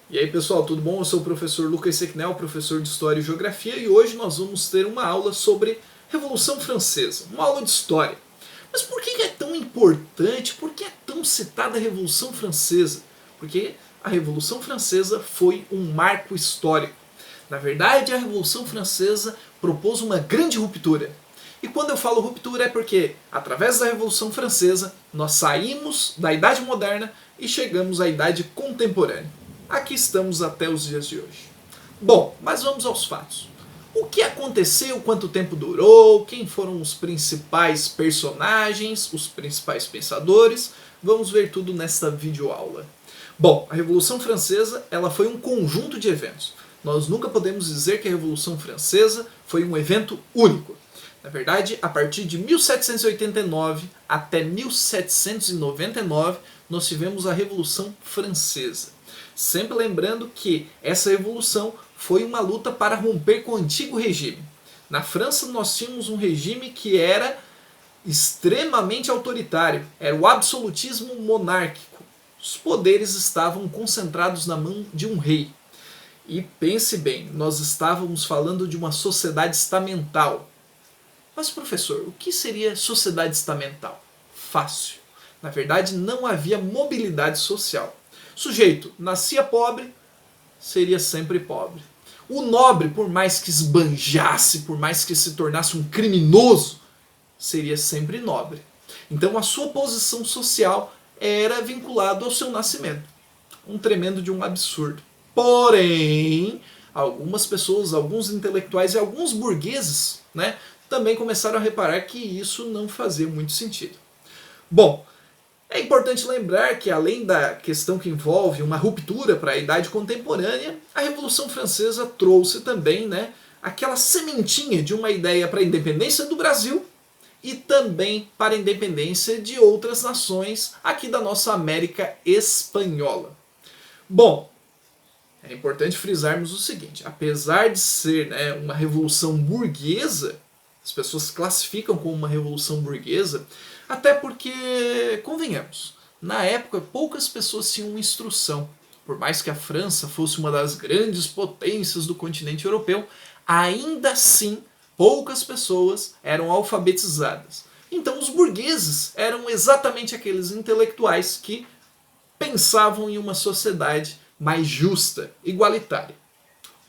E aí pessoal, tudo bom? Eu sou o professor Lucas Sequinel, professor de História e Geografia, e hoje nós vamos ter uma aula sobre Revolução Francesa, uma aula de História. Mas por que é tão importante, por que é tão citada a Revolução Francesa? Porque a Revolução Francesa foi um marco histórico. Na verdade, a Revolução Francesa propôs uma grande ruptura. E quando eu falo ruptura é porque, através da Revolução Francesa, nós saímos da Idade Moderna e chegamos à Idade Contemporânea. Aqui estamos até os dias de hoje. Bom, mas vamos aos fatos. O que aconteceu, quanto tempo durou, quem foram os principais personagens, os principais pensadores, vamos ver tudo nesta videoaula. Bom, a Revolução Francesa ela foi um conjunto de eventos. Nós nunca podemos dizer que a Revolução Francesa foi um evento único. Na verdade, a partir de 1789 até 1799, nós tivemos a Revolução Francesa. Sempre lembrando que essa revolução foi uma luta para romper com o antigo regime. Na França nós tínhamos um regime que era extremamente autoritário, era o absolutismo monárquico. Os poderes estavam concentrados na mão de um rei. E pense bem, nós estávamos falando de uma sociedade estamental. Mas professor, o que seria sociedade estamental? Fácil. Na verdade, não havia mobilidade social. Sujeito nascia pobre, seria sempre pobre. O nobre, por mais que esbanjasse, por mais que se tornasse um criminoso, seria sempre nobre. Então a sua posição social era vinculada ao seu nascimento. Um tremendo de um absurdo. Porém, algumas pessoas, alguns intelectuais e alguns burgueses, né, também começaram a reparar que isso não fazia muito sentido. Bom, é importante lembrar que, além da questão que envolve uma ruptura para a Idade Contemporânea, a Revolução Francesa trouxe também, né, aquela sementinha de uma ideia para a independência do Brasil e também para a independência de outras nações aqui da nossa América Espanhola. Bom, é importante frisarmos o seguinte, apesar de ser, né, uma revolução burguesa, as pessoas classificam como uma revolução burguesa, até porque, convenhamos, na época poucas pessoas tinham instrução. Por mais que a França fosse uma das grandes potências do continente europeu, ainda assim poucas pessoas eram alfabetizadas. Então os burgueses eram exatamente aqueles intelectuais que pensavam em uma sociedade mais justa, igualitária.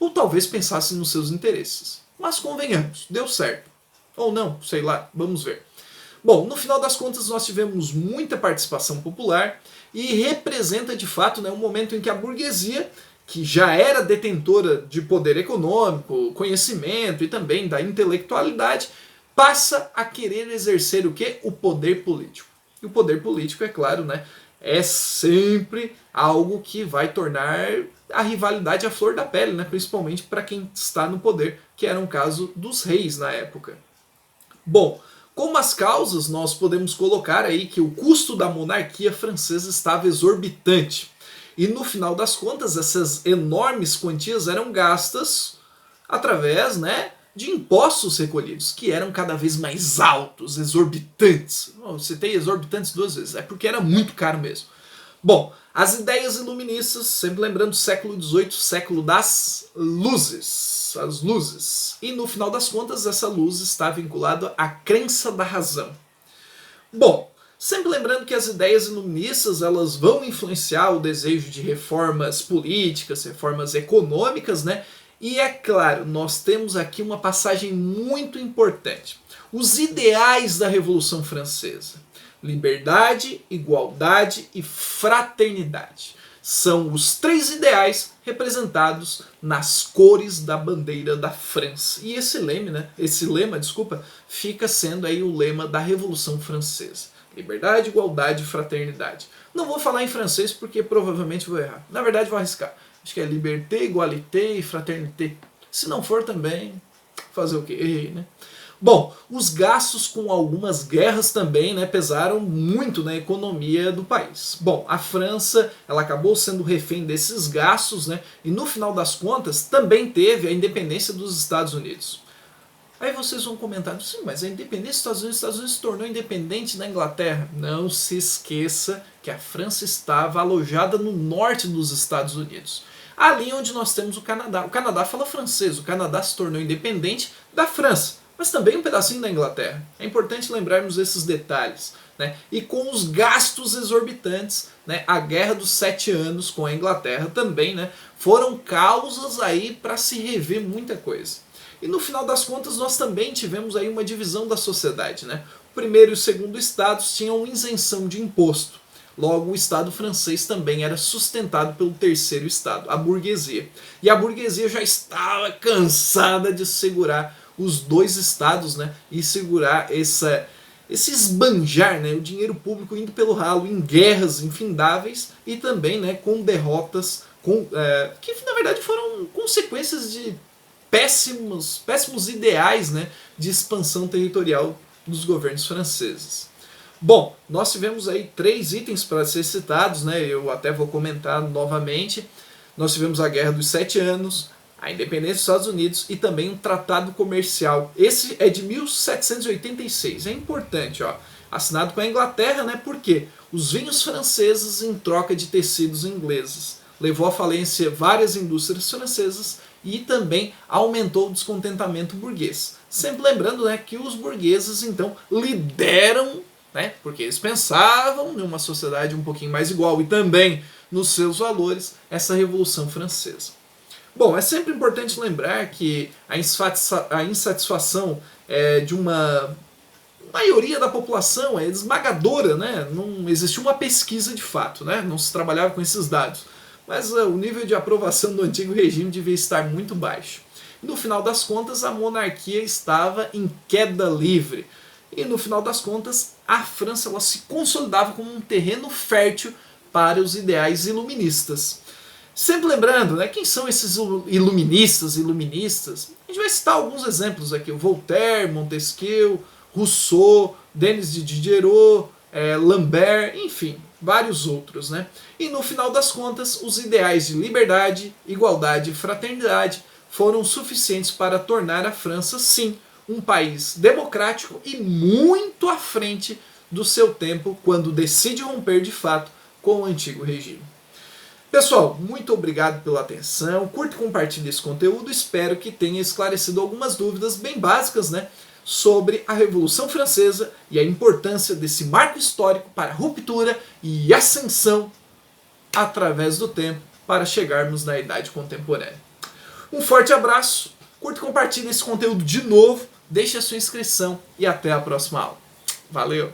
Ou talvez pensassem nos seus interesses. Mas convenhamos, deu certo. Ou não, sei lá, vamos ver. Bom, no final das contas nós tivemos muita participação popular e representa de fato, né, um momento em que a burguesia, que já era detentora de poder econômico, conhecimento e também da intelectualidade, passa a querer exercer o quê? O poder político. E o poder político, é claro, né, é sempre algo que vai tornar a rivalidade à flor da pele, né, principalmente para quem está no poder, que era um caso dos reis na época. Bom, como as causas, nós podemos colocar aí que o custo da monarquia francesa estava exorbitante. E no final das contas, essas enormes quantias eram gastas através, né, de impostos recolhidos, que eram cada vez mais altos, exorbitantes. Eu citei exorbitantes duas vezes, é porque era muito caro mesmo. Bom, as ideias iluministas, sempre lembrando século XVIII, século das luzes, as luzes. E no final das contas, essa luz está vinculada à crença da razão. Bom, sempre lembrando que as ideias iluministas elas vão influenciar o desejo de reformas políticas, reformas econômicas, né? E é claro, nós temos aqui uma passagem muito importante. Os ideais da Revolução Francesa. Liberdade, igualdade e fraternidade. São os três ideais representados nas cores da bandeira da França. E esse lema, né, fica sendo aí o lema da Revolução Francesa. Liberdade, igualdade e fraternidade. Não vou falar em francês porque provavelmente vou errar. Na verdade vou arriscar. Acho que é liberté, igualité e fraternité. Se não for também, fazer o quê? Errei, né? Bom, os gastos com algumas guerras também, né, pesaram muito na economia do país. Bom, a França ela acabou sendo refém desses gastos, né, e no final das contas também teve a independência dos Estados Unidos. Aí vocês vão comentar, sim, mas a independência dos Estados Unidos se tornou independente da Inglaterra. Não se esqueça que a França estava alojada no norte dos Estados Unidos. Ali onde nós temos o Canadá. O Canadá fala francês, o Canadá se tornou independente da França, mas também um pedacinho da Inglaterra. É importante lembrarmos esses detalhes. Né? E com os gastos exorbitantes, né? A Guerra dos 7 Anos com a Inglaterra também, né? Foram causas aí para se rever muita coisa. E no final das contas nós também tivemos aí uma divisão da sociedade. Né? O primeiro e o segundo estados tinham isenção de imposto. Logo, o Estado francês também era sustentado pelo terceiro Estado, a burguesia. E a burguesia já estava cansada de segurar os dois estados, né, e segurar esse esbanjar, né, o dinheiro público indo pelo ralo em guerras infindáveis e também, né, com derrotas que na verdade foram consequências de péssimos ideais, né, de expansão territorial dos governos franceses. Bom, nós tivemos aí 3 itens para ser citados, né? Eu até vou comentar novamente. Nós tivemos a Guerra dos 7 Anos, a independência dos Estados Unidos e também um tratado comercial. Esse é de 1786, é importante, ó. Assinado com a Inglaterra, né? Porque os vinhos franceses em troca de tecidos ingleses levou à falência várias indústrias francesas e também aumentou o descontentamento burguês. Sempre lembrando, né, que os burgueses então lideram, né, porque eles pensavam em uma sociedade um pouquinho mais igual e também nos seus valores, essa Revolução Francesa. Bom, é sempre importante lembrar que a insatisfação de uma maioria da população é esmagadora, né? Não existiu uma pesquisa de fato, né? Não se trabalhava com esses dados. Mas o nível de aprovação do antigo regime devia estar muito baixo. No final das contas, a monarquia estava em queda livre. E no final das contas, a França ela se consolidava como um terreno fértil para os ideais iluministas. Sempre lembrando, né, quem são esses iluministas? A gente vai citar alguns exemplos aqui. Voltaire, Montesquieu, Rousseau, Denis de Diderot, Lambert, enfim, vários outros. Né? E no final das contas, os ideais de liberdade, igualdade e fraternidade foram suficientes para tornar a França, sim, um país democrático e muito à frente do seu tempo quando decide romper de fato com o antigo regime. Pessoal, muito obrigado pela atenção, curta e compartilhe esse conteúdo, espero que tenha esclarecido algumas dúvidas bem básicas, né, sobre a Revolução Francesa e a importância desse marco histórico para a ruptura e ascensão através do tempo para chegarmos na Idade Contemporânea. Um forte abraço, curta e compartilhe esse conteúdo de novo, deixe a sua inscrição e até a próxima aula. Valeu!